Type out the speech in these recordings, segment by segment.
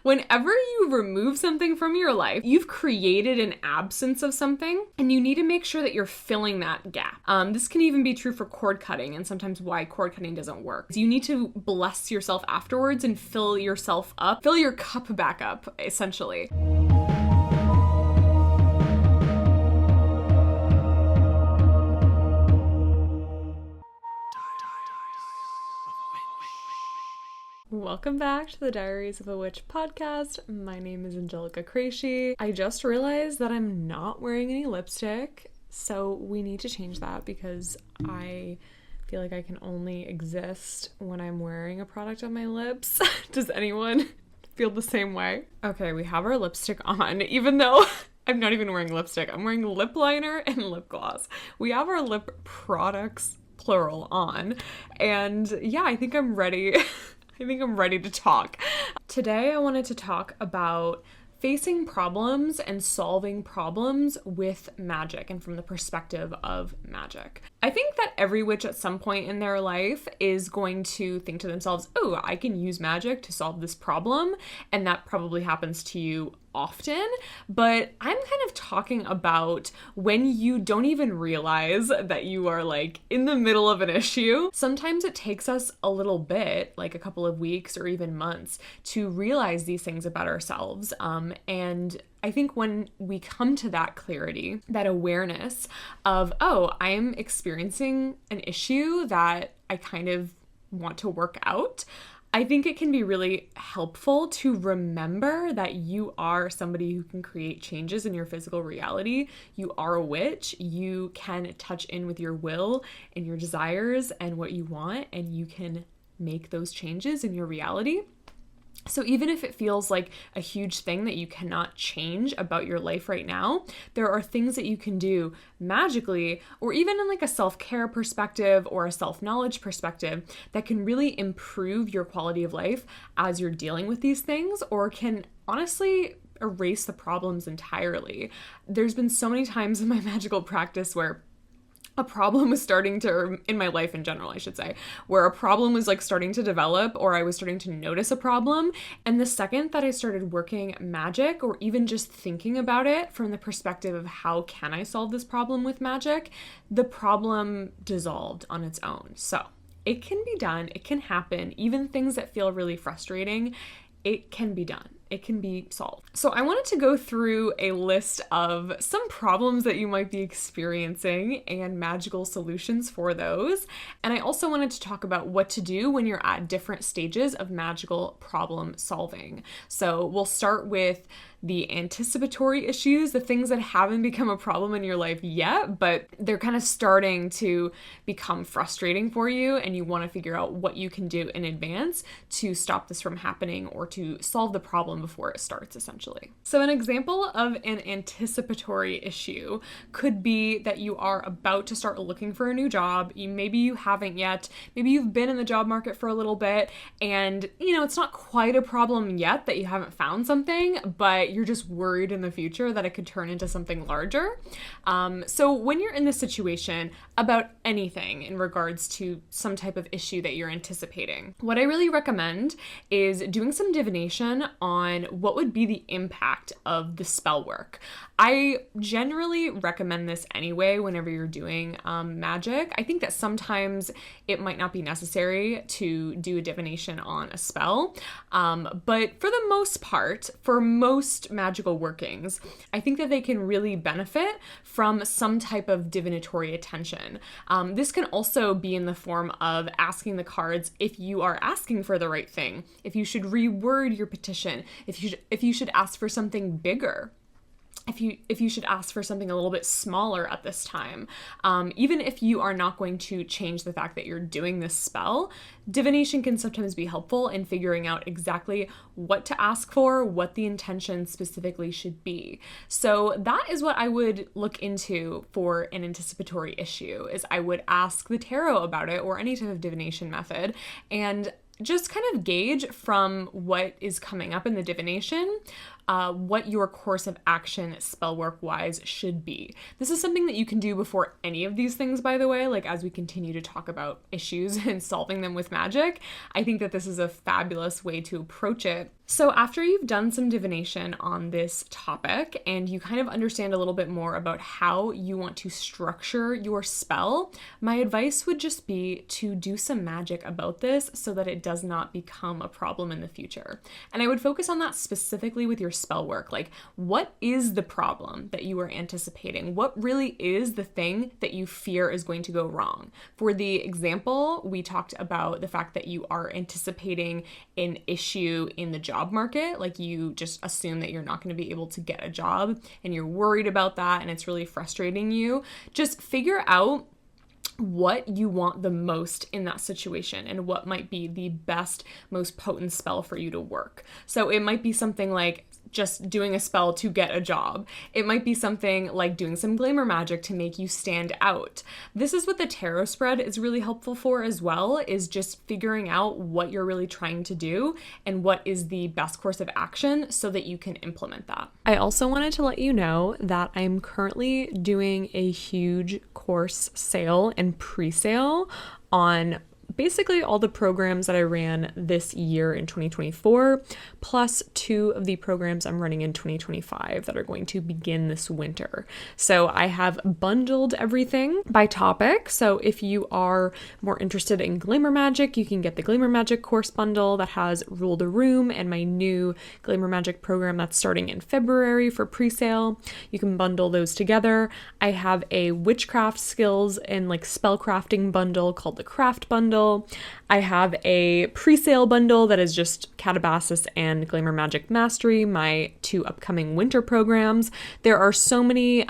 Whenever you remove something from your life, you've created an absence of something, and you need to make sure that you're filling that gap. This can even be true for cord cutting, and sometimes why cord cutting doesn't work. You need to bless yourself afterwards and fill yourself up, fill your cup back up, essentially. Welcome back to the Diaries of a Witch podcast. My name is Angelica Crashi. I just realized that I'm not wearing any lipstick, so we need to change that because I feel like I can only exist when I'm wearing a product on my lips. Does anyone feel the same way? Okay, we have our lipstick on, even though I'm not even wearing lipstick. I'm wearing lip liner and lip gloss. We have our lip products, plural, on, and yeah, I think I'm ready. I think I'm ready to talk. Today I wanted to talk about facing problems and solving problems with magic and from the perspective of magic. I think that every witch at some point in their life is going to think to themselves, oh, I can use magic to solve this problem, and that probably happens to you often, but I'm kind of talking about when you don't even realize that you are like in the middle of an issue. Sometimes it takes us a little bit, like a couple of weeks or even months, to realize these things about ourselves. And I think when we come to that clarity, that awareness of, oh, I'm experiencing an issue that I kind of want to work out, I think it can be really helpful to remember that you are somebody who can create changes in your physical reality. You are a witch. You can touch in with your will and your desires and what you want, and you can make those changes in your reality. So even if it feels like a huge thing that you cannot change about your life right now, there are things that you can do magically, or even in like a self-care perspective or a self-knowledge perspective, that can really improve your quality of life as you're dealing with these things, or can honestly erase the problems entirely. There's been so many times in my magical practice where a problem was starting to, or in my life in general, I should say, where a problem was like starting to develop, or I was starting to notice a problem. And the second that I started working magic, or even just thinking about it from the perspective of how can I solve this problem with magic, the problem dissolved on its own. So it can be done. It can happen. Even things that feel really frustrating, it can be done. It can be solved. So I wanted to go through a list of some problems that you might be experiencing and magical solutions for those. And I also wanted to talk about what to do when you're at different stages of magical problem solving. So we'll start with the anticipatory issues, the things that haven't become a problem in your life yet, but they're kind of starting to become frustrating for you, and you want to figure out what you can do in advance to stop this from happening or to solve the problem before it starts, essentially. So an example of an anticipatory issue could be that you are about to start looking for a new job. Maybe you haven't yet. Maybe you've been in the job market for a little bit, and it's not quite a problem yet that you haven't found something, but you're just worried in the future that it could turn into something larger. So when you're in this situation about anything in regards to some type of issue that you're anticipating, what I really recommend is doing some divination on what would be the impact of the spell work. I generally recommend this anyway whenever you're doing magic. I think that sometimes it might not be necessary to do a divination on a spell, but for the most part, for most magical workings, I think that they can really benefit from some type of divinatory attention. This can also be in the form of asking the cards if you are asking for the right thing, if you should reword your petition, if you should ask for something bigger, if you should ask for something a little bit smaller at this time. Even if you are not going to change the fact that you're doing this spell, divination can sometimes be helpful in figuring out exactly what to ask for, what the intention specifically should be. So that is what I would look into for an anticipatory issue, is I would ask the tarot about it, or any type of divination method, and just kind of gauge from what is coming up in the divination, what your course of action spellwork wise should be. This is something that you can do before any of these things, by the way, like as we continue to talk about issues and solving them with magic. I think that this is a fabulous way to approach it. So after you've done some divination on this topic and you kind of understand a little bit more about how you want to structure your spell, my advice would just be to do some magic about this so that it does not become a problem in the future. And I would focus on that specifically with your spell work. Like, what is the problem that you are anticipating? What really is the thing that you fear is going to go wrong? For the example, we talked about the fact that you are anticipating an issue in the job market. Like, you just assume that you're not going to be able to get a job and you're worried about that and it's really frustrating you. Just figure out what you want the most in that situation and what might be the best, most potent spell for you to work. So it might be something like just doing a spell to get a job. It might be something like doing some glamour magic to make you stand out. This is what the tarot spread is really helpful for as well, is just figuring out what you're really trying to do and what is the best course of action so that you can implement that. I also wanted to let you know that I'm currently doing a huge course sale and pre-sale on basically all the programs that I ran this year in 2024, plus 2 of the programs I'm running in 2025 that are going to begin this winter. So I have bundled everything by topic. So if you are more interested in glamour magic, you can get the glamour magic course bundle that has Rule the Room and my new glamour magic program that's starting in February for pre-sale. You can bundle those together. I have a witchcraft skills and like spellcrafting bundle called the Craft Bundle. I have a pre-sale bundle that is just Catabasis and Glamour Magic Mastery, my 2 upcoming winter programs. There are so many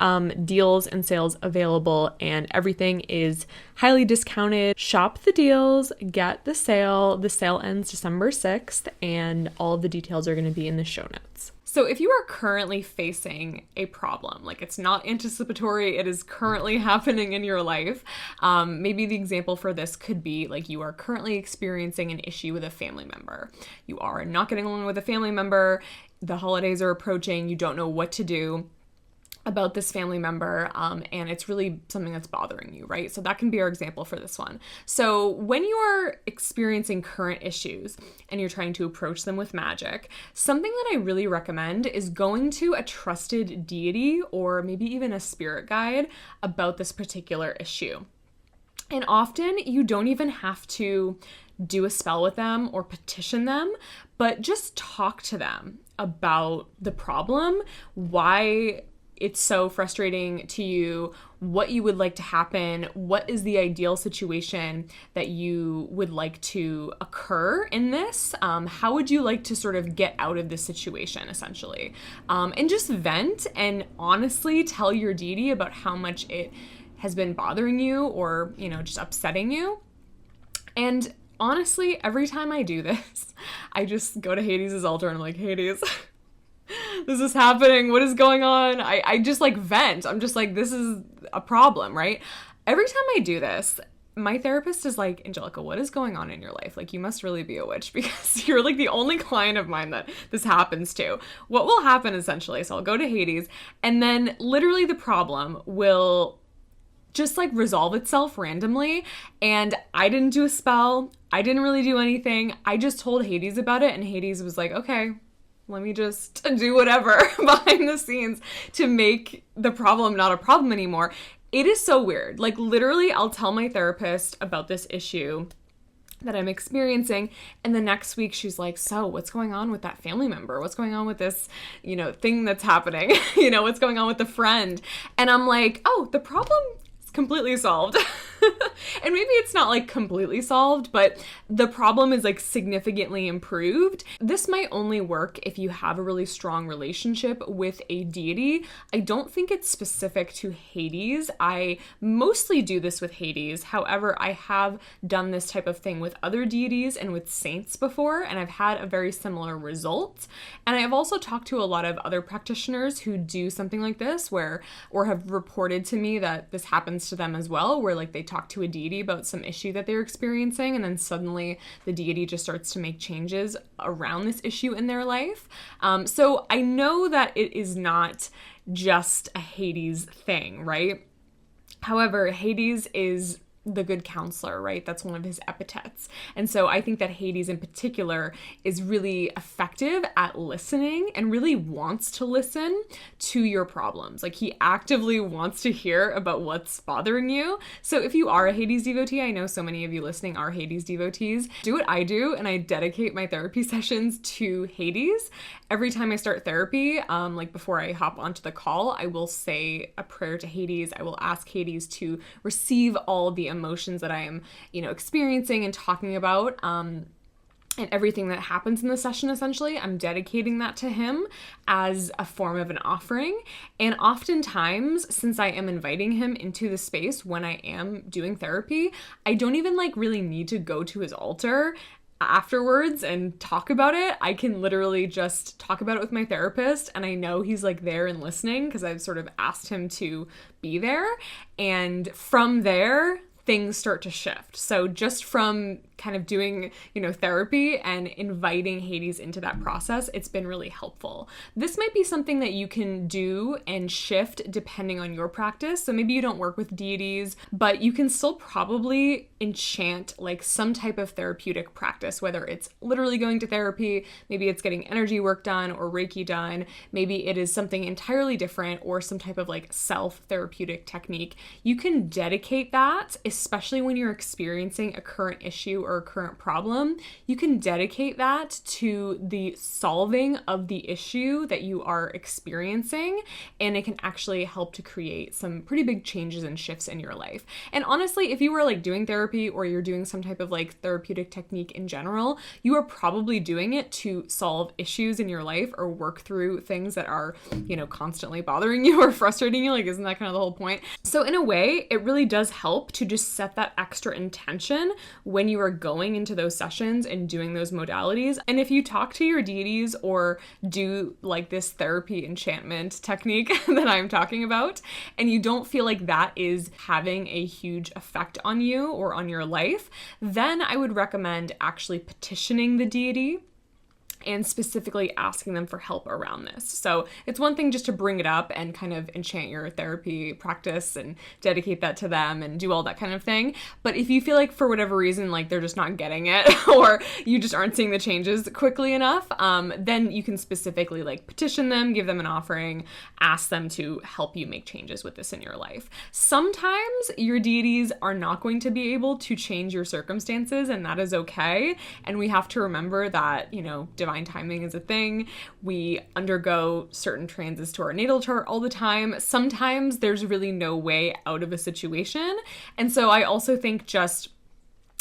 deals and sales available and everything is highly discounted. Shop the deals, get the sale. The sale ends December 6th and all of the details are going to be in the show notes. So if you are currently facing a problem, like it's not anticipatory, it is currently happening in your life, maybe the example for this could be like you are currently experiencing an issue with a family member. You are not getting along with a family member, the holidays are approaching, you don't know what to do about this family member, and it's really something that's bothering you, right? So that can be our example for this one. So when you are experiencing current issues and you're trying to approach them with magic, something that I really recommend is going to a trusted deity or maybe even a spirit guide about this particular issue. And often you don't even have to do a spell with them or petition them, but just talk to them about the problem, why it's so frustrating to you, what you would like to happen, what is the ideal situation that you would like to occur in this, how would you like to sort of get out of this situation, essentially. And just vent and honestly tell your deity about how much it has been bothering you or, you know, just upsetting you. And honestly, every time I do this, I just go to Hades' altar and I'm like, Hades, this is happening. What is going on? I just like vent. I'm just like, this is a problem, right? Every time I do this, my therapist is like, Angelica, what is going on in your life? Like, you must really be a witch because you're like the only client of mine that this happens to. What will happen essentially? So I'll go to Hades and then literally the problem will just like resolve itself randomly. And I didn't do a spell. I didn't really do anything. I just told Hades about it and Hades was like, okay, let me just do whatever behind the scenes to make the problem not a problem anymore. It is so weird. Like literally, I'll tell my therapist about this issue that I'm experiencing. And the next week she's like, so what's going on with that family member? What's going on with this, you know, thing that's happening? You know, what's going on with the friend? And I'm like, oh, the problem is completely solved. And maybe it's not like completely solved, but the problem is like significantly improved. This might only work if you have a really strong relationship with a deity. I don't think it's specific to Hades. I mostly do this with Hades. However, I have done this type of thing with other deities and with saints before, and I've had a very similar result. And I've also talked to a lot of other practitioners who do something like this or have reported to me that this happens to them as well, where like they talk to a deity about some issue that they're experiencing and then suddenly the deity just starts to make changes around this issue in their life. So I know that it is not just a Hades thing, right? However, Hades is the good counselor, right? That's one of his epithets. And so I think that Hades in particular is really effective at listening and really wants to listen to your problems. Like, he actively wants to hear about what's bothering you. So if you are a Hades devotee, I know so many of you listening are Hades devotees, do what I do, and I dedicate my therapy sessions to Hades. Every time I start therapy, like before I hop onto the call, I will say a prayer to Hades. I will ask Hades to receive all the emotions that I am, experiencing and talking about. And everything that happens in the session, essentially, I'm dedicating that to him as a form of an offering. And oftentimes, since I am inviting him into the space when I am doing therapy, I don't even really need to go to his altar afterwards and talk about it. I can literally just talk about it with my therapist, and I know he's there and listening because I've sort of asked him to be there. And from there, things start to shift. So just from kind of doing, therapy and inviting Hades into that process, it's been really helpful. This might be something that you can do and shift depending on your practice. So maybe you don't work with deities, but you can still probably enchant some type of therapeutic practice, whether it's literally going to therapy, maybe it's getting energy work done or Reiki done, maybe it is something entirely different or some type of self-therapeutic technique. You can dedicate that, especially when you're experiencing a current issue or a current problem. You can dedicate that to the solving of the issue that you are experiencing, and it can actually help to create some pretty big changes and shifts in your life. And honestly, if you were doing therapy or you're doing some type of therapeutic technique in general, you are probably doing it to solve issues in your life or work through things that are, constantly bothering you or frustrating you. Isn't that kind of the whole point? So in a way, it really does help to just set that extra intention when you are going into those sessions and doing those modalities. And if you talk to your deities or do this therapy enchantment technique that I'm talking about, and you don't feel like that is having a huge effect on you or on your life, then I would recommend actually petitioning the deity and specifically asking them for help around this. So it's one thing just to bring it up and kind of enchant your therapy practice and dedicate that to them and do all that kind of thing. But if you feel for whatever reason, they're just not getting it or you just aren't seeing the changes quickly enough, then you can specifically petition them, give them an offering, ask them to help you make changes with this in your life. Sometimes your deities are not going to be able to change your circumstances, and that is okay. And we have to remember that, divine timing is a thing. We undergo certain transits to our natal chart all the time. Sometimes there's really no way out of a situation. And so I also think just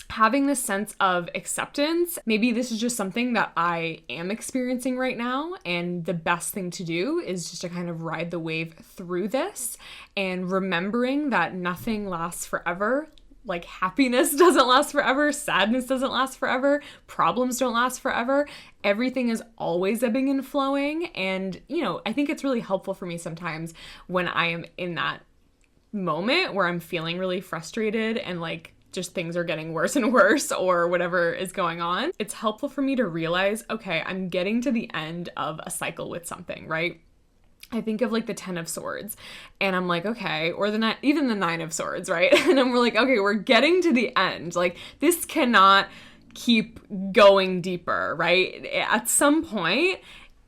having this sense of acceptance, maybe this is just something that I am experiencing right now, and the best thing to do is just to kind of ride the wave through this, and remembering that nothing lasts forever. Happiness doesn't last forever, sadness doesn't last forever, problems don't last forever. Everything is always ebbing and flowing. And, I think it's really helpful for me sometimes when I am in that moment where I'm feeling really frustrated and just things are getting worse and worse or whatever is going on. It's helpful for me to realize, okay, I'm getting to the end of a cycle with something, right? I think of the 10 of Swords, and I'm okay, or even the 9 of Swords, right? And I'm okay, we're getting to the end. This cannot keep going deeper, right? At some point,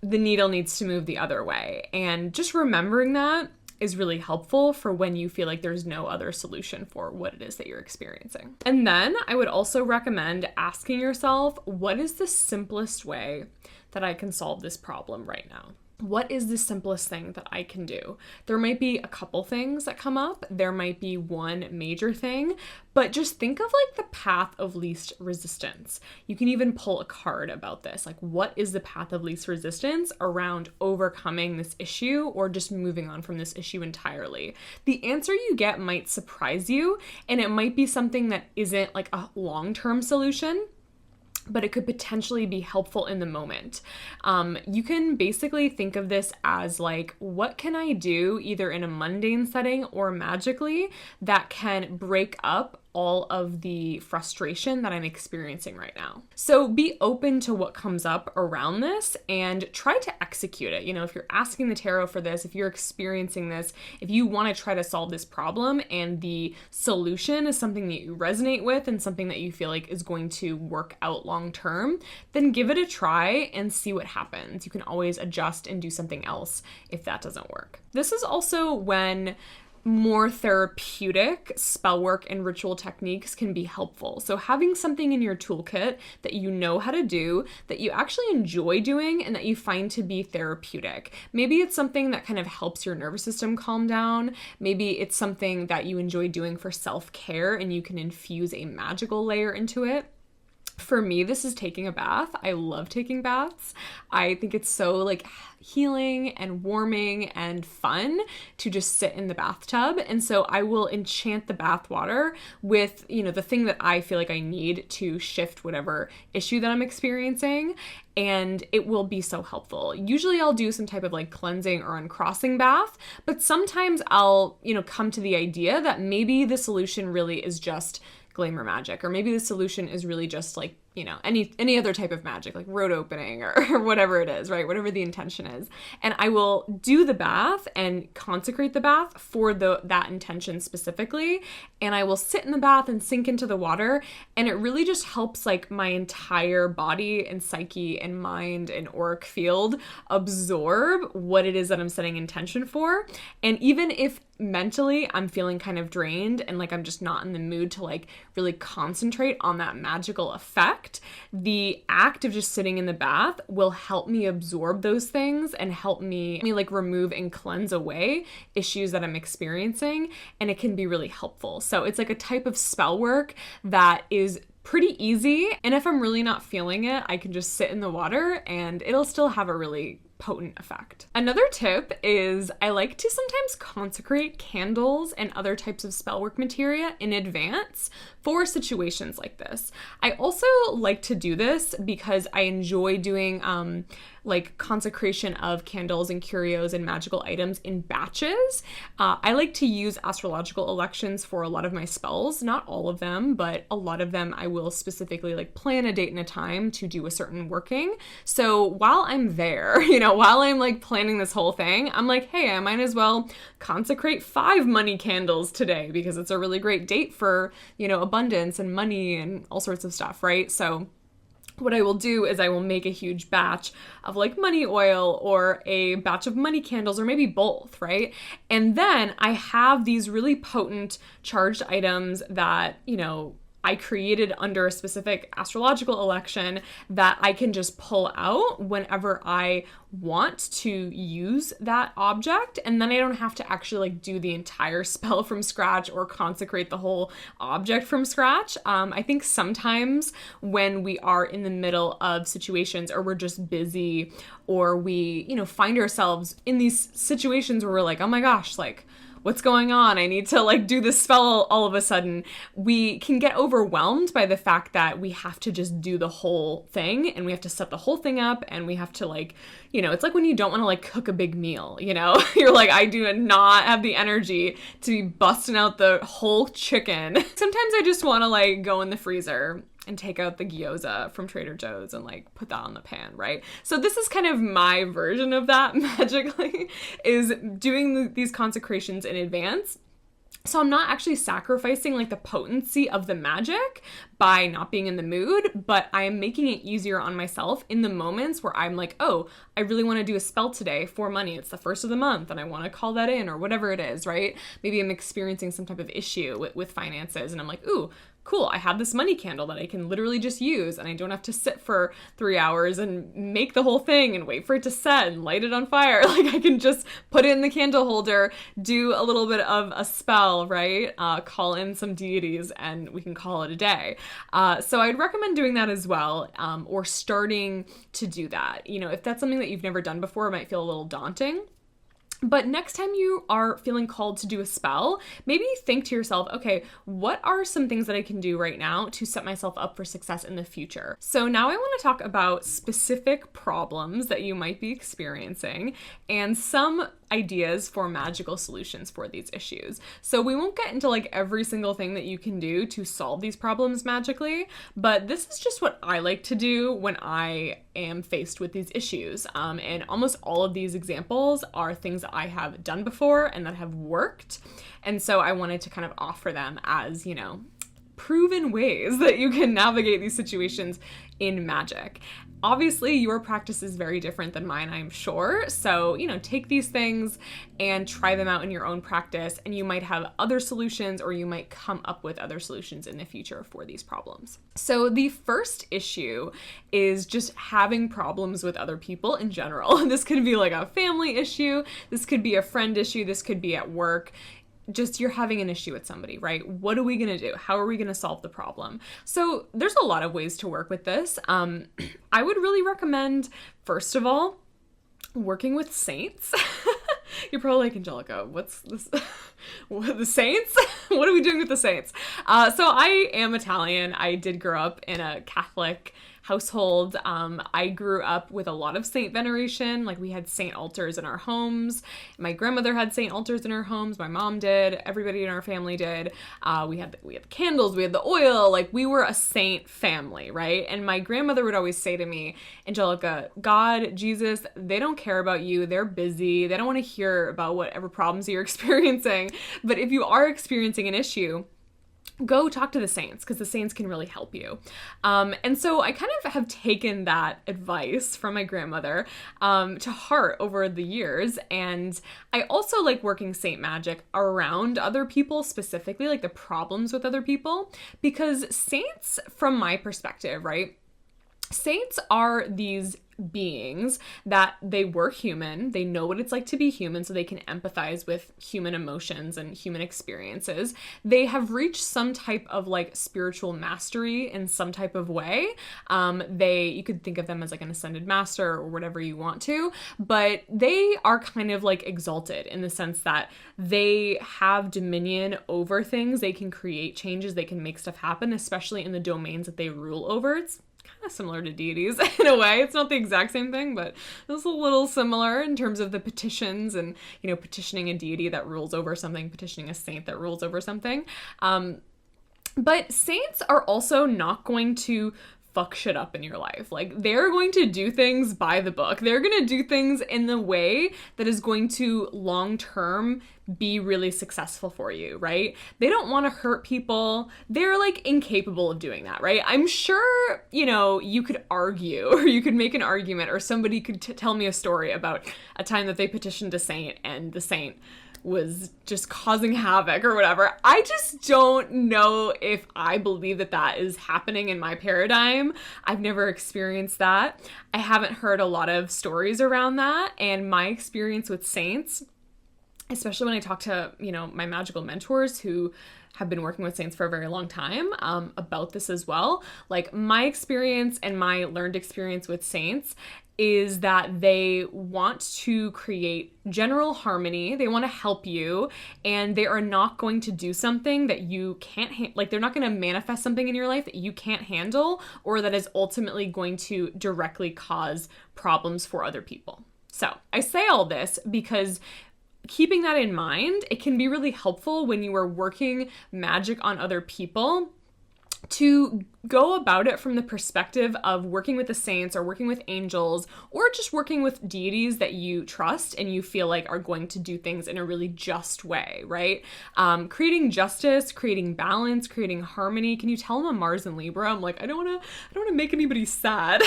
the needle needs to move the other way. And just remembering that is really helpful for when you feel there's no other solution for what it is that you're experiencing. And then I would also recommend asking yourself, what is the simplest way that I can solve this problem right now? What is the simplest thing that I can do? There might be a couple things that come up. There might be one major thing, but just think of the path of least resistance. You can even pull a card about this. What is the path of least resistance around overcoming this issue or just moving on from this issue entirely? The answer you get might surprise you, and it might be something that isn't a long-term solution, but it could potentially be helpful in the moment. You can basically think of this as what can I do either in a mundane setting or magically that can break up all of the frustration that I'm experiencing right now. So be open to what comes up around this and try to execute it. You know, if you're asking the tarot for this, if you're experiencing this, if you want to try to solve this problem and the solution is something that you resonate with and something that you feel like is going to work out long term, then give it a try and see what happens. You can always adjust and do something else if that doesn't work. This is also when more therapeutic spell work and ritual techniques can be helpful. So having something in your toolkit that you know how to do, that you actually enjoy doing, and that you find to be therapeutic. Maybe it's something that kind of helps your nervous system calm down. Maybe it's something that you enjoy doing for self-care and you can infuse a magical layer into it. For me, this is taking a bath. I love taking baths. I think it's so like healing and warming and fun to just sit in the bathtub. And so I will enchant the bath water with, you know, the thing that I feel like I need to shift whatever issue that I'm experiencing. And it will be so helpful. Usually I'll do some type of like cleansing or uncrossing bath, but sometimes I'll, you know, come to the idea that maybe the solution really is just glamour magic, or maybe the solution is really just like, you know, any other type of magic, like road opening or whatever it is, right? Whatever the intention is. And I will do the bath and consecrate the bath for that intention specifically. And I will sit in the bath and sink into the water. And it really just helps like my entire body and psyche and mind and auric field absorb what it is that I'm setting intention for. And even if mentally I'm feeling kind of drained and like I'm just not in the mood to like really concentrate on that magical effect, the act of just sitting in the bath will help me absorb those things and help me like remove and cleanse away issues that I'm experiencing, and it can be really helpful. So it's like a type of spell work that is pretty easy, and if I'm really not feeling it, I can just sit in the water and it'll still have a really potent effect. Another tip is I like to sometimes consecrate candles and other types of spellwork materia in advance for situations like this. I also like to do this because I enjoy doing like consecration of candles and curios and magical items in batches. I like to use astrological elections for a lot of my spells, not all of them, but a lot of them I will specifically like plan a date and a time to do a certain working. So while I'm there, you know, while I'm like planning this whole thing, I'm like, hey, I might as well consecrate 5 money candles today because it's a really great date for, you know, abundance and money and all sorts of stuff, right? So what I will do is I will make a huge batch of like money oil or a batch of money candles or maybe both, right? And then I have these really potent charged items that, you know, I created under a specific astrological election that I can just pull out whenever I want to use that object. And then I don't have to actually like do the entire spell from scratch or consecrate the whole object from scratch. I think sometimes when we are in the middle of situations or we're just busy or we, you know, find ourselves in these situations where we're like, oh my gosh, like, what's going on? I need to like do this spell all of a sudden. We can get overwhelmed by the fact that we have to just do the whole thing and we have to set the whole thing up and we have to like, you know, it's like when you don't want to like cook a big meal, you know, you're like, I do not have the energy to be busting out the whole chicken. Sometimes I just want to like go in the freezer and take out the gyoza from Trader Joe's and like put that on the pan, right? So this is kind of my version of that magically, is doing these consecrations in advance. So I'm not actually sacrificing like the potency of the magic by not being in the mood, but I am making it easier on myself in the moments where I'm like, oh, I really want to do a spell today for money. It's the first of the month and I want to call that in or whatever it is, right? Maybe I'm experiencing some type of issue with finances and I'm like, ooh, cool, I have this money candle that I can literally just use and I don't have to sit for 3 hours and make the whole thing and wait for it to set and light it on fire. Like I can just put it in the candle holder, do a little bit of a spell, right? Call in some deities and we can call it a day. So I'd recommend doing that as well, or starting to do that. You know, if that's something that you've never done before, it might feel a little daunting. But next time you are feeling called to do a spell, maybe think to yourself, okay, what are some things that I can do right now to set myself up for success in the future? So now I want to talk about specific problems that you might be experiencing and some ideas for magical solutions for these issues. So we won't get into like every single thing that you can do to solve these problems magically, but this is just what I like to do when I am faced with these issues. And almost all of these examples are things that I have done before and that have worked. And so I wanted to kind of offer them as, you know, proven ways that you can navigate these situations in magic. Obviously, your practice is very different than mine, I'm sure. So, you know, take these things and try them out in your own practice, and you might have other solutions, or you might come up with other solutions in the future for these problems. So the first issue is just having problems with other people in general. This could be like a family issue. This could be a friend issue. This could be at work. Just you're having an issue with somebody, right? What are we going to do? How are we going to solve the problem? So there's a lot of ways to work with this. I would really recommend, first of all, working with saints. You're probably like, Angelica, what's this? The saints? What are we doing with the saints? So I am Italian. I did grow up in a Catholic household. I grew up with a lot of saint veneration. Like, we had saint altars in our homes. My grandmother had saint altars in her homes. My mom did. Everybody in our family did. We had the candles. We had the oil. Like, we were a saint family, right? And my grandmother would always say to me, Angelica, God, Jesus, they don't care about you. They're busy. They don't want to hear about whatever problems you're experiencing. But if you are experiencing an issue, go talk to the saints, because the saints can really help you. And so I kind of have taken that advice from my grandmother to heart over the years. And I also like working saint magic around other people, specifically like the problems with other people, because saints, from my perspective, right? Saints are these beings that they were human. They know what it's like to be human, so they can empathize with human emotions and human experiences. They have reached some type of like spiritual mastery in some type of way. You could think of them as like an ascended master or whatever you want to, but they are kind of like exalted in the sense that they have dominion over things. They can create changes. They can make stuff happen, especially in the domains that they rule over. It's kind of similar to deities in a way. It's not the exact same thing, but it's a little similar in terms of the petitions and, you know, petitioning a deity that rules over something, petitioning a saint that rules over something. But saints are also not going to fuck shit up in your life. Like, they're going to do things by the book. They're going to do things in the way that is going to long-term be really successful for you, right? They don't want to hurt people. They're like incapable of doing that, right? I'm sure, you know, you could argue, or you could make an argument, or somebody could tell me a story about a time that they petitioned a saint and the saint was just causing havoc or whatever. I just don't know if I believe that that is happening in my paradigm. I've never experienced that. I haven't heard a lot of stories around that. And my experience with saints, especially when I talk to, you know, my magical mentors who have been working with saints for a very long time about this as well. Like, my experience and my learned experience with saints is that they want to create general harmony. They want to help you, and they are not going to do something that you can't like, they're not going to manifest something in your life that you can't handle, or that is ultimately going to directly cause problems for other people. So I say all this because keeping that in mind, it can be really helpful when you are working magic on other people to go about it from the perspective of working with the saints or working with angels, or just working with deities that you trust and you feel like are going to do things in a really just way, right? Creating justice, creating balance, creating harmony. Can you tell I'm a Mars and Libra? I'm like, I don't want to make anybody sad.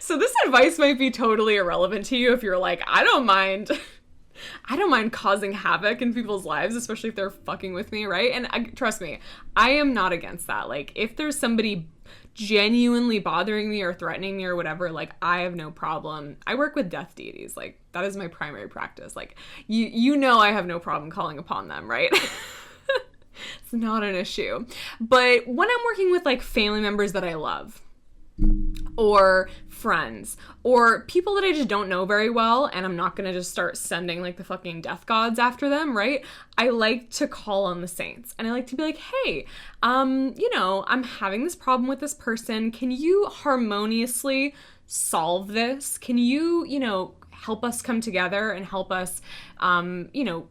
So this advice might be totally irrelevant to you if you're like, I don't mind causing havoc in people's lives, especially if they're fucking with me, right? And trust me, I am not against that. Like, if there's somebody genuinely bothering me or threatening me or whatever, like, I have no problem. I work with death deities. Like, that is my primary practice. Like, you know I have no problem calling upon them, right? It's not an issue. But when I'm working with, like, family members that I love, or friends, or people that I just don't know very well, and I'm not gonna just start sending like the fucking death gods after them, right? I like to call on the saints, and I like to be like, hey, you know, I'm having this problem with this person. Can you harmoniously solve this? Can you, you know, help us come together and help us,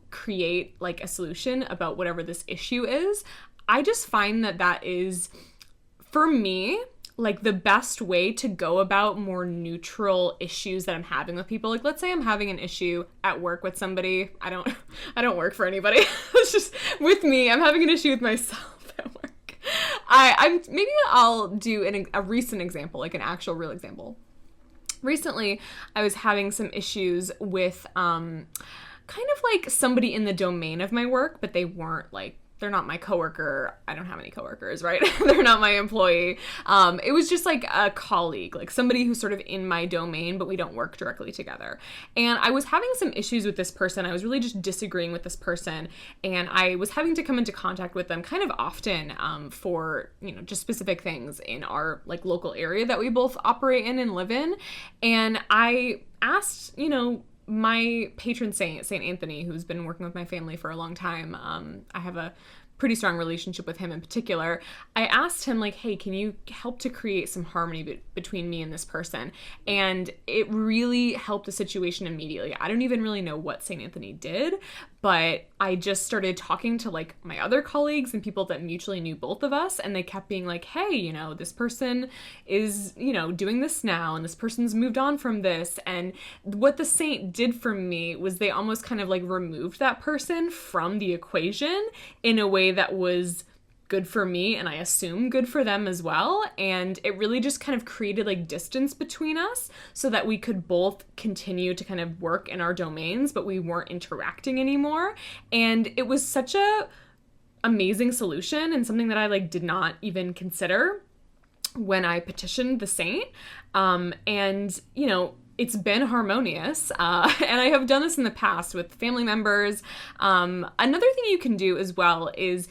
create like a solution about whatever this issue is. I just find that is, for me, like the best way to go about more neutral issues that I'm having with people. Like, let's say I'm having an issue at work with somebody. I don't work for anybody. It's just with me. I'm having an issue with myself at work. Maybe I'll do a recent example, like an actual real example. Recently, I was having some issues with kind of like somebody in the domain of my work, but they weren't like, they're not my coworker. I don't have any coworkers, right? They're not my employee. It was just like a colleague, like somebody who's sort of in my domain, but we don't work directly together. And I was having some issues with this person. I was really just disagreeing with this person. And I was having to come into contact with them kind of often for, just specific things in our like local area that we both operate in and live in. And I asked, my patron saint, Saint Anthony, who's been working with my family for a long time, I have a pretty strong relationship with him in particular. I asked him like, hey, can you help to create some harmony between me and this person? And it really helped the situation immediately. I don't even really know what Saint Anthony did, but I just started talking to like my other colleagues and people that mutually knew both of us. And they kept being like, hey, this person is, doing this now, and this person's moved on from this. And what the saint did for me was they almost kind of like removed that person from the equation in a way that was good for me, and I assume good for them as well. And it really just kind of created like distance between us so that we could both continue to kind of work in our domains, but we weren't interacting anymore. And it was such a amazing solution, and something that I like did not even consider when I petitioned the saint. It's been harmonious, and I have done this in the past with family members. Another thing you can do as well is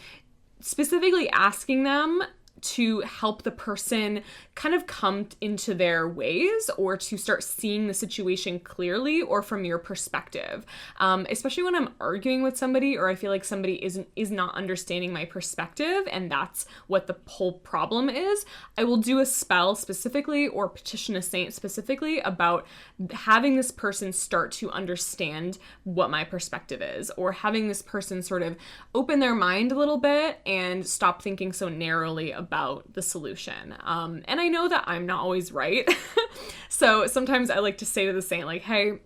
specifically asking them to help the person kind of come into their ways, or to start seeing the situation clearly or from your perspective. Especially when I'm arguing with somebody, or I feel like somebody is not understanding my perspective, and that's what the whole problem is. I will do a spell specifically, or petition a saint specifically, about having this person start to understand what my perspective is, or having this person sort of open their mind a little bit and stop thinking so narrowly about the solution. And I know that I'm not always right. So sometimes I like to say to the saint, like, hey,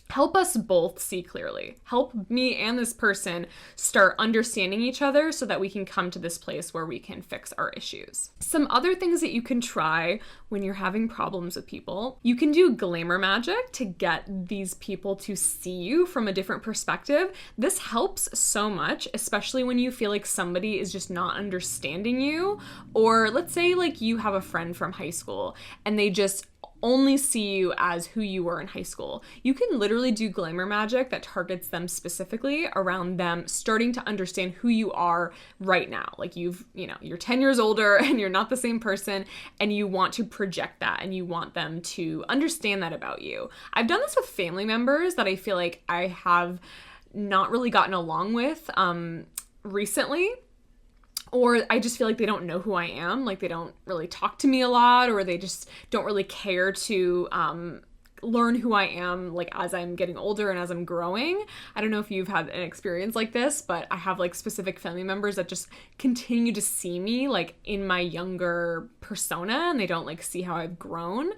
help us both see clearly. Help me and this person start understanding each other so that we can come to this place where we can fix our issues. Some other things that you can try when you're having problems with people: you can do glamour magic to get these people to see you from a different perspective. This helps so much, especially when you feel like somebody is just not understanding you. Or let's say like you have a friend from high school and they just only see you as who you were in high school. You can literally do glamour magic that targets them specifically around them starting to understand who you are right now. Like you're 10 years older and you're not the same person, and you want to project that and you want them to understand that about you. I've done this with family members that I feel like I have not really gotten along with recently. Or I just feel like they don't know who I am, like they don't really talk to me a lot, or they just don't really care to learn who I am, like as I'm getting older and as I'm growing. I don't know if you've had an experience like this, but I have like specific family members that just continue to see me like in my younger persona, and they don't like see how I've grown.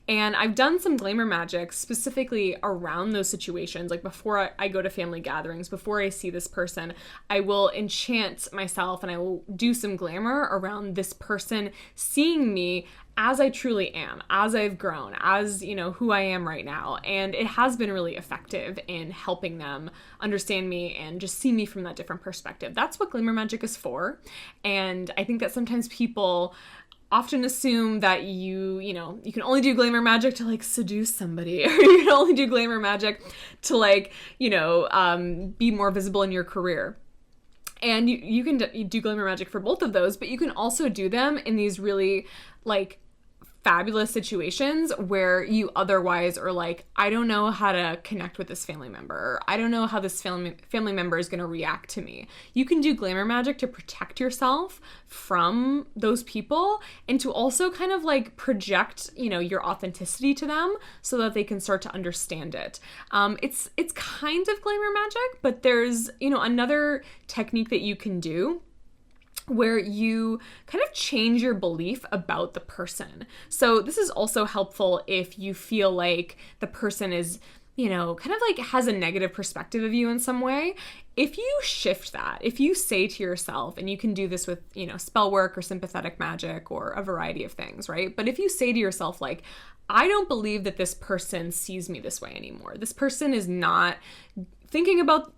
And I've done some glamour magic specifically around those situations. Like before I go to family gatherings, before I see this person, I will enchant myself and I will do some glamour around this person seeing me as I truly am, as I've grown, as, who I am right now. And it has been really effective in helping them understand me and just see me from that different perspective. That's what glamour magic is for. And I think that sometimes people often assume that you can only do glamour magic to like seduce somebody, or you can only do glamour magic to like, be more visible in your career. And you can do glamour magic for both of those, but you can also do them in these really like fabulous situations where you otherwise are like, I don't know how to connect with this family member, or I don't know how this family member is going to react to me. You can do glamour magic to protect yourself from those people and to also kind of like project, you know, your authenticity to them so that they can start to understand it. It's kind of glamour magic, but there's, you know, another technique that you can do where you kind of change your belief about the person. So this is also helpful if you feel like the person is, you know, kind of like has a negative perspective of you in some way. If you shift that, if you say to yourself, and you can do this with, you know, spell work or sympathetic magic or a variety of things, right? But if you say to yourself, like, I don't believe that this person sees me this way anymore. This person is not thinking about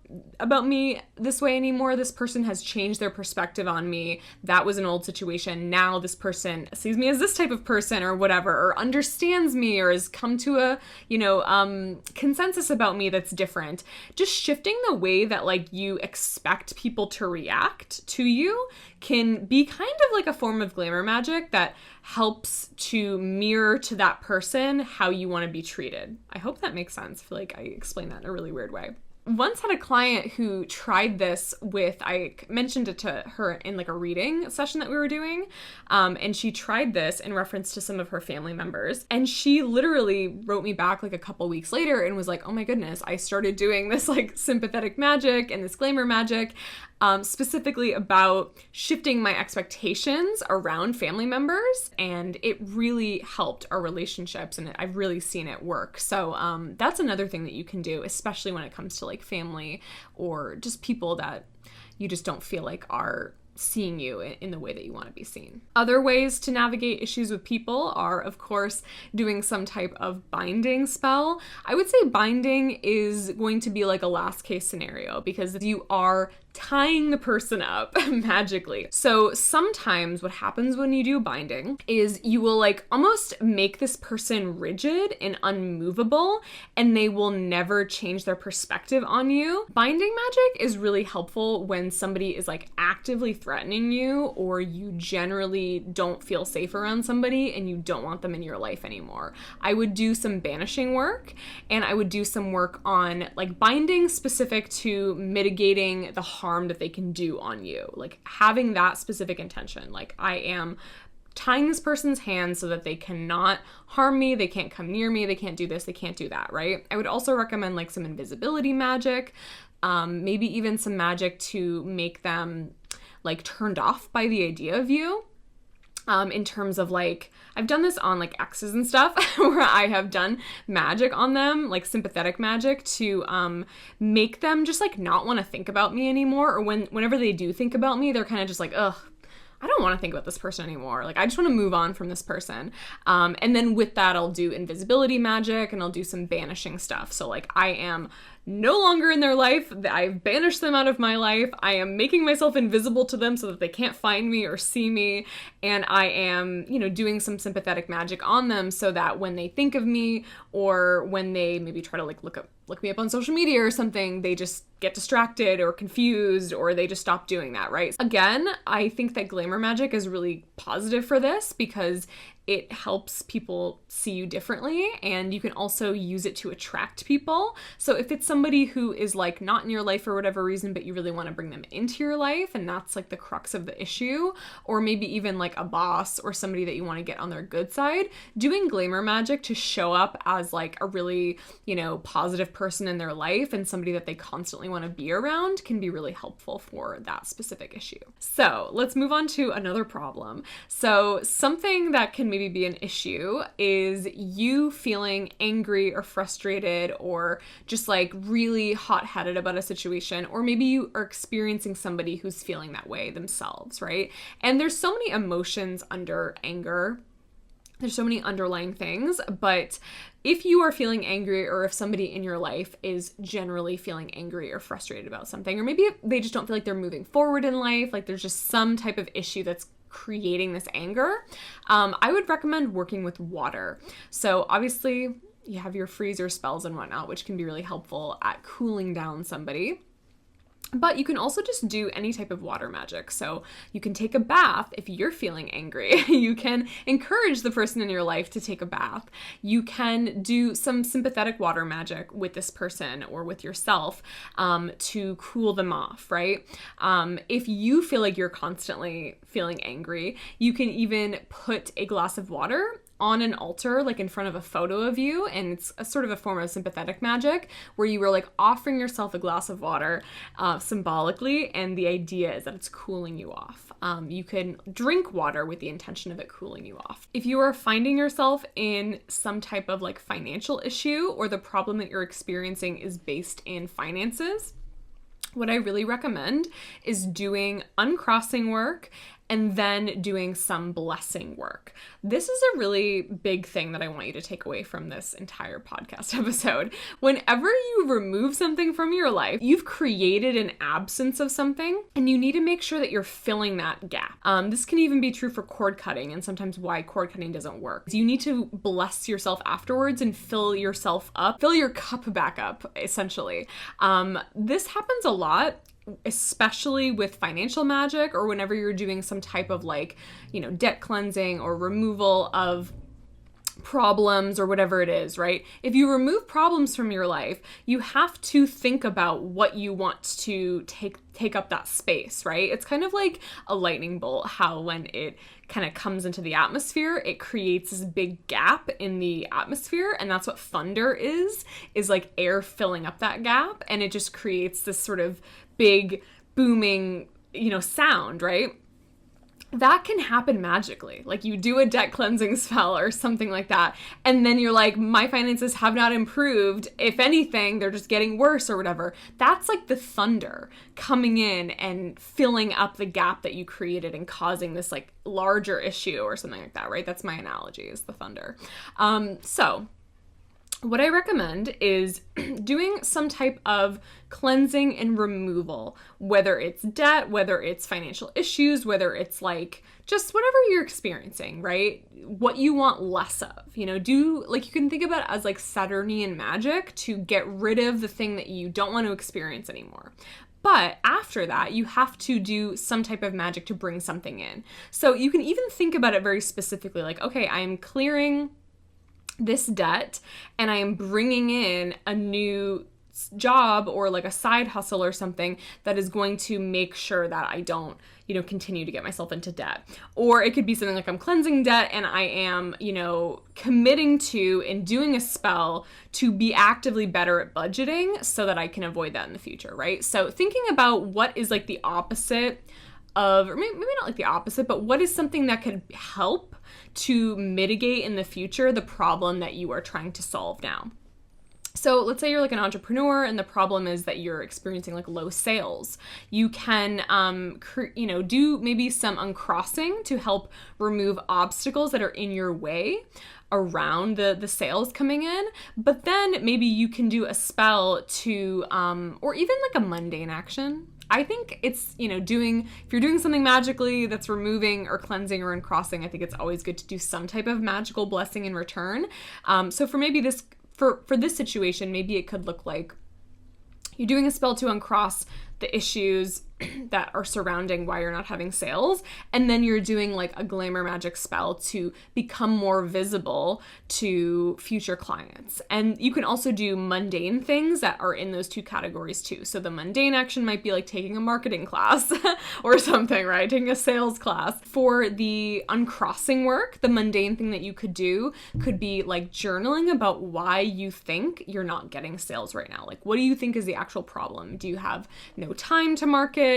me this way anymore. This person has changed their perspective on me. That was an old situation. Now this person sees me as this type of person or whatever, or understands me, or has come to a, you know, consensus about me that's different. Just shifting the way that like you expect people to react to you can be kind of like a form of glamour magic that helps to mirror to that person how you want to be treated. I hope that makes sense. I feel like I explained that in a really weird way. Once had a client who tried this with, I mentioned it to her in like a reading session that we were doing, and she tried this in reference to some of her family members, and she literally wrote me back like a couple weeks later and was like, oh my goodness, I started doing this like sympathetic magic and this glamour magic, specifically about shifting my expectations around family members, and it really helped our relationships, and I've really seen it work. So that's another thing that you can do, especially when it comes to like family or just people that you just don't feel like are seeing you in the way that you want to be seen. Other ways to navigate issues with people are, of course, doing some type of binding spell. I would say binding is going to be like a last case scenario because you are tying the person up magically. So sometimes what happens when you do binding is you will like almost make this person rigid and unmovable, and they will never change their perspective on you. Binding magic is really helpful when somebody is like actively threatening you, or you generally don't feel safe around somebody and you don't want them in your life anymore. I would do some banishing work, and I would do some work on like binding specific to mitigating the harm that they can do on you, like having that specific intention. Like, I am tying this person's hands so that they cannot harm me, they can't come near me, they can't do this, they can't do that, right? I would also recommend like some invisibility magic, maybe even some magic to make them like turned off by the idea of you. In terms of like, I've done this on like exes and stuff where I have done magic on them, like sympathetic magic to make them just like not want to think about me anymore. Or whenever they do think about me, they're kind of just like, ugh, I don't want to think about this person anymore. Like, I just want to move on from this person. And then with that, I'll do invisibility magic and I'll do some banishing stuff. So like, I am no longer in their life. I've banished them out of my life. I am making myself invisible to them so that they can't find me or see me. And I am, you know, doing some sympathetic magic on them so that when they think of me, or when they maybe try to like look me up on social media or something, they just get distracted or confused, or they just stop doing that, right? Again, I think that glamour magic is really positive for this because it helps people see you differently, and you can also use it to attract people. So if it's somebody who is like not in your life for whatever reason, but you really want to bring them into your life, and that's like the crux of the issue, or maybe even like a boss or somebody that you want to get on their good side, doing glamour magic to show up as like a really, you know, positive person in their life and somebody that they constantly want to be around can be really helpful for that specific issue. So let's move on to another problem. So something that can maybe be an issue is you feeling angry or frustrated or just like really hot-headed about a situation, or maybe you are experiencing somebody who's feeling that way themselves, right? And there's so many emotions under anger. There's so many underlying things, but if you are feeling angry, or if somebody in your life is generally feeling angry or frustrated about something, or maybe they just don't feel like they're moving forward in life, like there's just some type of issue that's creating this anger, I would recommend working with water. So obviously you have your freezer spells and whatnot, which can be really helpful at cooling down somebody. But you can also just do any type of water magic. So you can take a bath if you're feeling angry. You can encourage the person in your life to take a bath. You can do some sympathetic water magic with this person or with yourself to cool them off, right? If you feel like you're constantly feeling angry, you can even put a glass of water on an altar, like in front of a photo of you, and it's a sort of a form of sympathetic magic where you were like offering yourself a glass of water symbolically, and the idea is that it's cooling you off. You can drink water with the intention of it cooling you off. If you are finding yourself in some type of like financial issue, or the problem that you're experiencing is based in finances, what I really recommend is doing uncrossing work and then doing some blessing work. This is a really big thing that I want you to take away from this entire podcast episode. Whenever you remove something from your life, you've created an absence of something, and you need to make sure that you're filling that gap. This can even be true for cord cutting, and sometimes why cord cutting doesn't work. You need to bless yourself afterwards and fill yourself up, fill your cup back up, essentially. This happens a lot, especially with financial magic, or whenever you're doing some type of like, debt cleansing or removal of problems or whatever it is, right? If you remove problems from your life, you have to think about what you want to take up that space, right? It's kind of like a lightning bolt, how when it kind of comes into the atmosphere, it creates this big gap in the atmosphere, and that's what thunder is like air filling up that gap, and it just creates this sort of big booming, sound, right? That can happen magically. Like you do a debt cleansing spell or something like that, and then you're like, my finances have not improved. If anything, they're just getting worse or whatever. That's like the thunder coming in and filling up the gap that you created and causing this like larger issue or something like that, right? That's my analogy, is the thunder. So what I recommend is doing some type of cleansing and removal, whether it's debt, whether it's financial issues, whether it's like just whatever you're experiencing, right? What you want less of, do like, you can think about it as like Saturnian magic to get rid of the thing that you don't want to experience anymore. But after that, you have to do some type of magic to bring something in. So you can even think about it very specifically, like, okay, I am clearing this debt and I am bringing in a new job or like a side hustle or something that is going to make sure that I don't, continue to get myself into debt. Or it could be something like I'm cleansing debt and I am, committing to and doing a spell to be actively better at budgeting so that I can avoid that in the future, right? So thinking about what is like the opposite of, or maybe not like the opposite, but what is something that could help to mitigate in the future the problem that you are trying to solve now. So let's say you're like an entrepreneur and the problem is that you're experiencing like low sales. You can, do maybe some uncrossing to help remove obstacles that are in your way around the sales coming in. But then maybe you can do a spell to, or even like a mundane action. I think it's, if you're doing something magically that's removing or cleansing or uncrossing, I think it's always good to do some type of magical blessing in return. So for maybe this, for this situation, maybe it could look like you're doing a spell to uncross the issues that are surrounding why you're not having sales, and then you're doing like a glamour magic spell to become more visible to future clients. And you can also do mundane things that are in those two categories too. So the mundane action might be like taking a marketing class or something, right? Taking a sales class. For the uncrossing work, the mundane thing that you could do could be like journaling about why you think you're not getting sales right now. Like, what do you think is the actual problem? Do you have no time to market?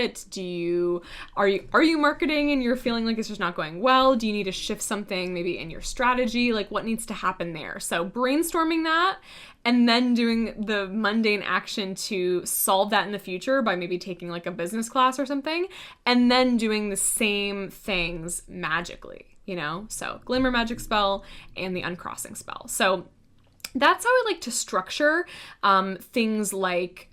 Are you marketing and you're feeling like it's just not going well? Do you need to shift something maybe in your strategy? Like, what needs to happen there? So brainstorming that and then doing the mundane action to solve that in the future by maybe taking like a business class or something, and then doing the same things magically, So glamour magic spell and the uncrossing spell. So that's how I like to structure things like,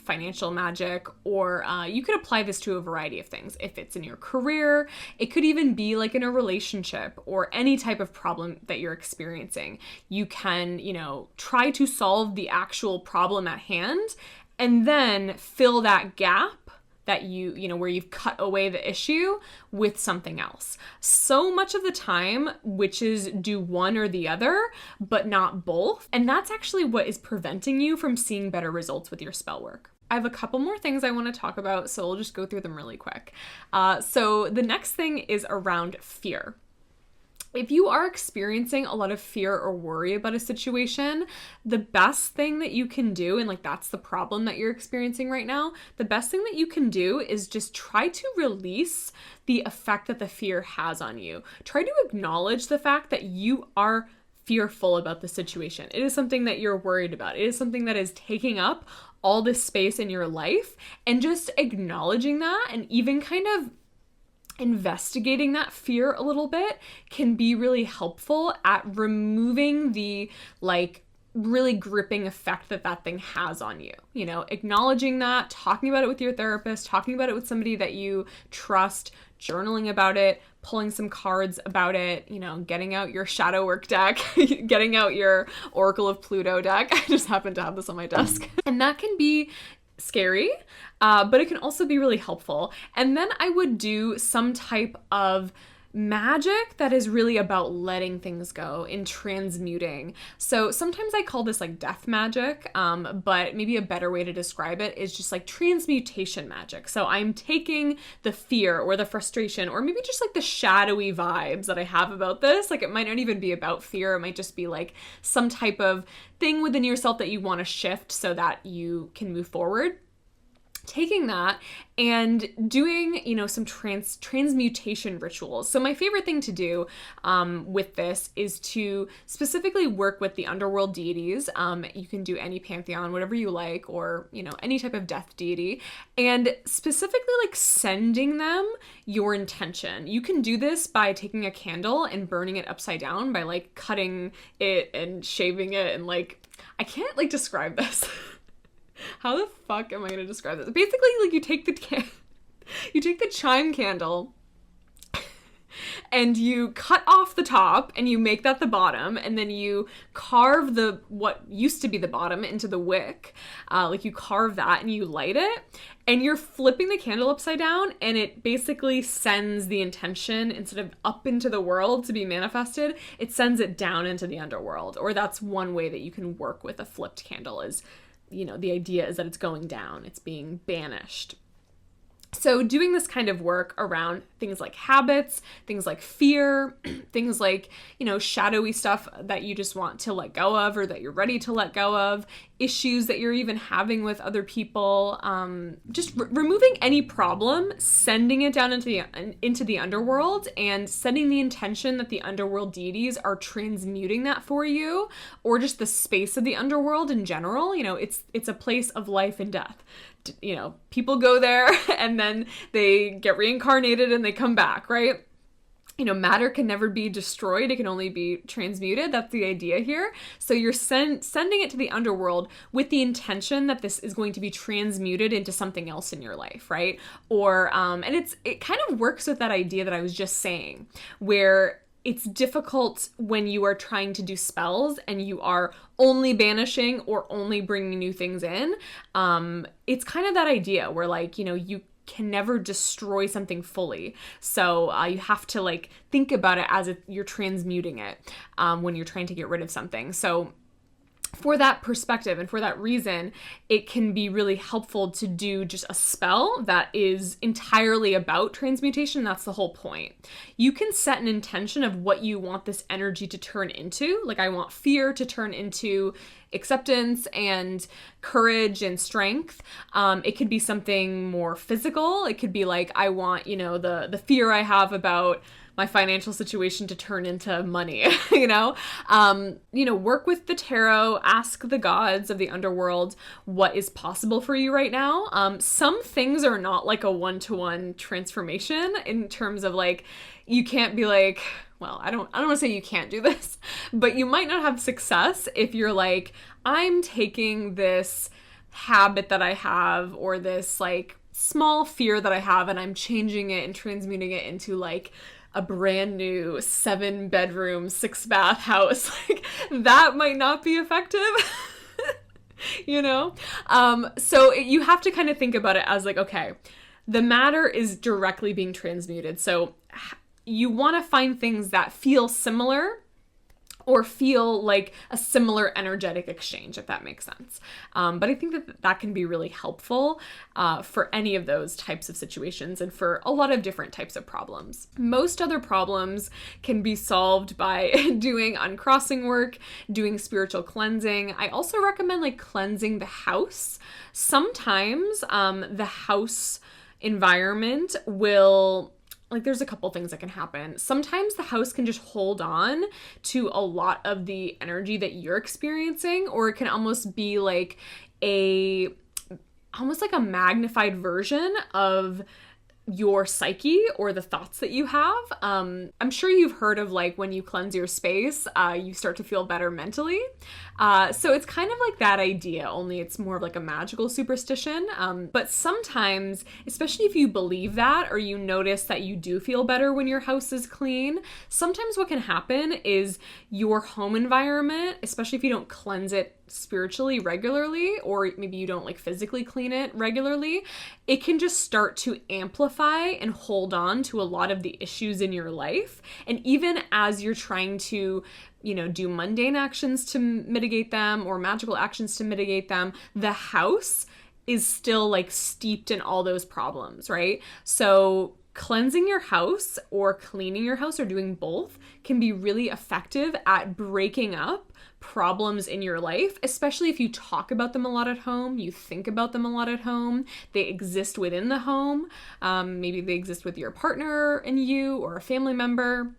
financial magic, or you could apply this to a variety of things. If it's in your career, it could even be like in a relationship or any type of problem that you're experiencing. You can, try to solve the actual problem at hand and then fill that gap that where you've cut away the issue with something else. So much of the time, witches do one or the other, but not both. And that's actually what is preventing you from seeing better results with your spell work. I have a couple more things I want to talk about, so we'll just go through them really quick. So the next thing is around fear. If you are experiencing a lot of fear or worry about a situation, the best thing that you can do, and like that's the problem that you're experiencing right now, the best thing that you can do is just try to release the effect that the fear has on you. Try to acknowledge the fact that you are fearful about the situation. It is something that you're worried about. It is something that is taking up all this space in your life, and just acknowledging that and even kind of investigating that fear a little bit can be really helpful at removing the like really gripping effect that that thing has on you. You know, acknowledging that, talking about it with your therapist, talking about it with somebody that you trust, journaling about it, pulling some cards about it, you know, getting out your shadow work deck, getting out your Oracle of Pluto deck. I just happen to have this on my desk. And that can be scary, but it can also be really helpful. And then I would do some type of magic that is really about letting things go and transmuting. So sometimes I call this like death magic, but maybe a better way to describe it is just like transmutation magic. So I'm taking the fear or the frustration or maybe just like the shadowy vibes that I have about this. Like it might not even be about fear. It might just be like some type of thing within yourself that you want to shift so that you can move forward. Taking that and doing, you know, some transmutation rituals. So my favorite thing to do with this is to specifically work with the underworld deities. You can do any pantheon, whatever you like, or, you know, any type of death deity, and specifically like sending them your intention. You can do this by taking a candle and burning it upside down, by like cutting it and shaving it, and like, I can't like describe this. How the fuck am I going to describe this? Basically, like you take the chime candle and you cut off the top and you make that the bottom, and then you carve what used to be the bottom into the wick. Like you carve that and you light it, and you're flipping the candle upside down, and it basically sends the intention, instead of up into the world to be manifested, it sends it down into the underworld. Or that's one way that you can work with a flipped candle is, you know, the idea is that it's going down, it's being banished. So doing this kind of work around things like habits, things like fear, things like, you know, shadowy stuff that you just want to let go of or that you're ready to let go of, issues that you're even having with other people, just removing any problem, sending it down into the underworld, and setting the intention that the underworld deities are transmuting that for you, or just the space of the underworld in general. You know, it's a place of life and death. You know, people go there and then they get reincarnated and they come back, right? You know, matter can never be destroyed. It can only be transmuted. That's the idea here. So you're sending it to the underworld with the intention that this is going to be transmuted into something else in your life, right? Or, and it kind of works with that idea that I was just saying, where it's difficult when you are trying to do spells and you are only banishing or only bringing new things in. It's kind of that idea where, like, you know, you can never destroy something fully. So you have to like think about it as if you're transmuting it when you're trying to get rid of something. So for that perspective and for that reason, it can be really helpful to do just a spell that is entirely about transmutation. That's the whole point. You can set an intention of what you want this energy to turn into. Like, I want fear to turn into acceptance and courage and strength. It could be something more physical. It could be like, I want, you know, the fear I have about my financial situation to turn into money, you know, work with the tarot, ask the gods of the underworld what is possible for you right now. Some things are not like a one-to-one transformation in terms of like, you can't be like, well, I don't want to say you can't do this, but you might not have success if you're like, I'm taking this habit that I have or this like small fear that I have and I'm changing it and transmuting it into like a brand new 7-bedroom, 6-bath house. Like, that might not be effective. you know? So you have to kind of think about it as like, okay, the matter is directly being transmuted. So you want to find things that feel similar or feel like a similar energetic exchange, if that makes sense. But I think that can be really helpful for any of those types of situations and for a lot of different types of problems. Most other problems can be solved by doing uncrossing work, doing spiritual cleansing. I also recommend like cleansing the house. Sometimes the house environment will... Like there's a couple things that can happen. Sometimes the house can just hold on to a lot of the energy that you're experiencing, or it can almost be like almost like a magnified version of your psyche or the thoughts that you have. I'm sure you've heard of like when you cleanse your space, you start to feel better mentally. So it's kind of like that idea, only it's more of like a magical superstition. But sometimes, especially if you believe that or you notice that you do feel better when your house is clean, sometimes what can happen is your home environment, especially if you don't cleanse it spiritually regularly, or maybe you don't like physically clean it regularly, it can just start to amplify and hold on to a lot of the issues in your life. And even as you're trying to, you know, do mundane actions to mitigate them or magical actions to mitigate them, the house is still like steeped in all those problems, right? So cleansing your house or cleaning your house or doing both can be really effective at breaking up problems in your life, especially if you talk about them a lot at home, you think about them a lot at home, they exist within the home, maybe they exist with your partner and you or a family member.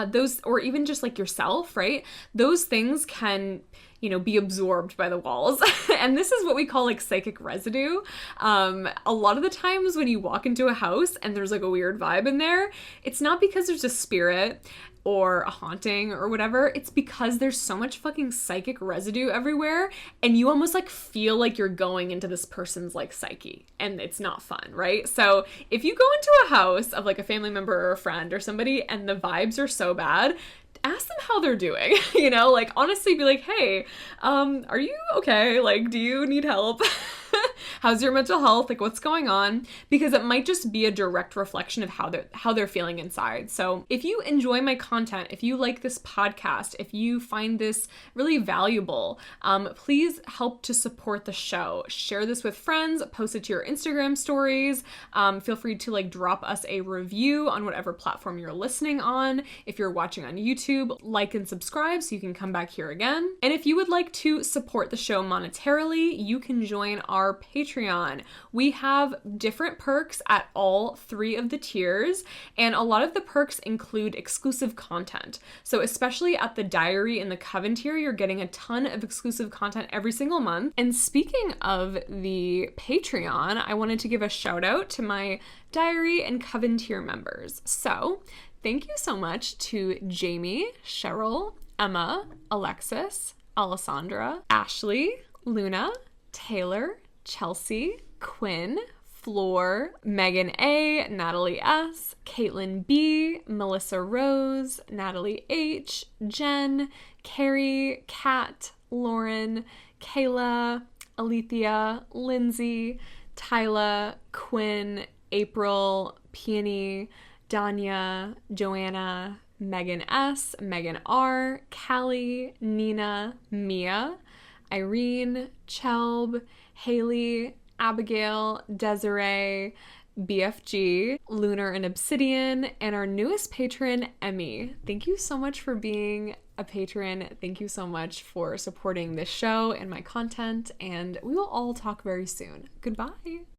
Those, or even just like yourself, right? Those things can, you know, be absorbed by the walls. And this is what we call like psychic residue. A lot of the times when you walk into a house and there's like a weird vibe in there, it's not because there's a spirit or a haunting or whatever. It's because there's so much fucking psychic residue everywhere and you almost like feel like you're going into this person's like psyche and it's not fun, right? So if you go into a house of like a family member or a friend or somebody and the vibes are so bad, ask them how they're doing, you know, like honestly be like, hey, are you okay? Like, do you need help? How's your mental health? Like, what's going on? Because it might just be a direct reflection of how they're feeling inside. So if you enjoy my content, if you like this podcast, if you find this really valuable, please help to support the show. Share this with friends, post it to your Instagram stories. Feel free to like drop us a review on whatever platform you're listening on. If you're watching on YouTube, like and subscribe so you can come back here again. And if you would like to support the show monetarily, you can join our Patreon. We have different perks at all 3 of the tiers, and a lot of the perks include exclusive content. So especially at the Diary and the Coven tier, you're getting a ton of exclusive content every single month. And speaking of the Patreon, I wanted to give a shout out to my Diary and Coven tier members. So thank you so much to Jamie, Cheryl, Emma, Alexis, Alessandra, Ashley, Luna, Taylor, Chelsea, Quinn, Floor, Megan A, Natalie S, Caitlin B, Melissa Rose, Natalie H, Jen, Carrie, Kat, Lauren, Kayla, Alethea, Lindsay, Tyla, Quinn, April, Peony, Danya, Joanna, Megan S, Megan R, Callie, Nina, Mia, Irene, Chelb, Haley, Abigail, Desiree, BFG, Lunar and Obsidian, and our newest patron, Emmy. Thank you so much for being a patron. Thank you so much for supporting this show and my content, and we will all talk very soon. Goodbye.